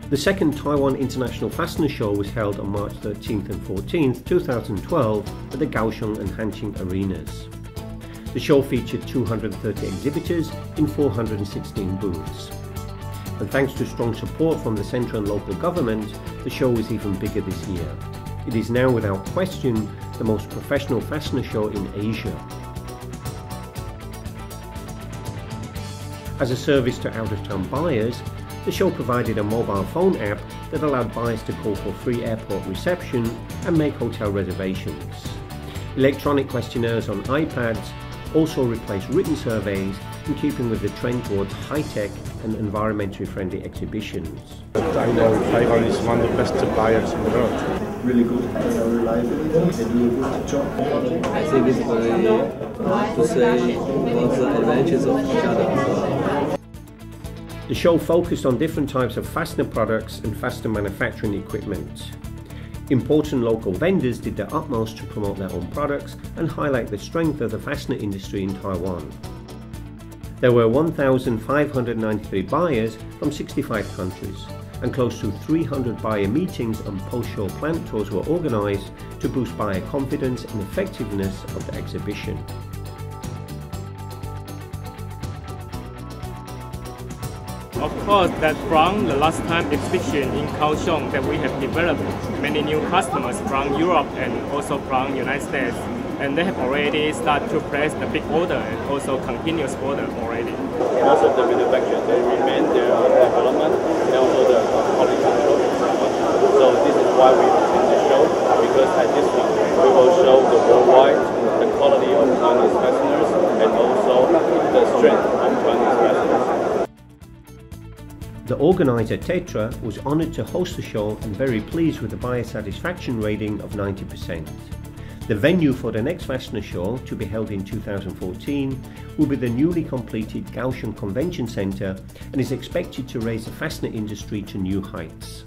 The second Taiwan International Fastener Show was held on March 13th and 14th, 2012 at the Kaohsiung and Hanshin Arenas. The show featured 230 exhibitors in 416 booths. And thanks to strong support from the central and local government, the show was even bigger this year. It is now without question the most professional fastener show in Asia. As a service to out-of-town buyers, the show provided a mobile phone app that allowed buyers to call for free airport reception and make hotel reservations. Electronic questionnaires on iPads also replaced written surveys, in keeping with the trend towards high-tech and environmentally friendly exhibitions. I know Taiwan is one of the best suppliers in the world. Really good reliability, they do a good job. I think it's very to say about the advantages of each other. The show focused on different types of fastener products and fastener manufacturing equipment. Important local vendors did their utmost to promote their own products and highlight the strength of the fastener industry in Taiwan. There were 1,593 buyers from 65 countries, and close to 300 buyer meetings and post-show plant tours were organized to boost buyer confidence and effectiveness of the exhibition. Of course, that from the last time exhibition in Kaohsiung that we have developed many new customers from Europe and also from United States, and they have already started to place the big order and also continuous order already. Most of the manufacturers, they remain their development and also the quality control. So this is why we attend the show, because at this one we will show the worldwide the quality of Taiwanese fasteners and also the strength of Taiwanese fasteners. The organizer TAITRA was honored to host the show and very pleased with the buyer satisfaction rating of 90%. The venue for the next Fastener Show, to be held in 2014, will be the newly completed Kaohsiung Convention Center and is expected to raise the fastener industry to new heights.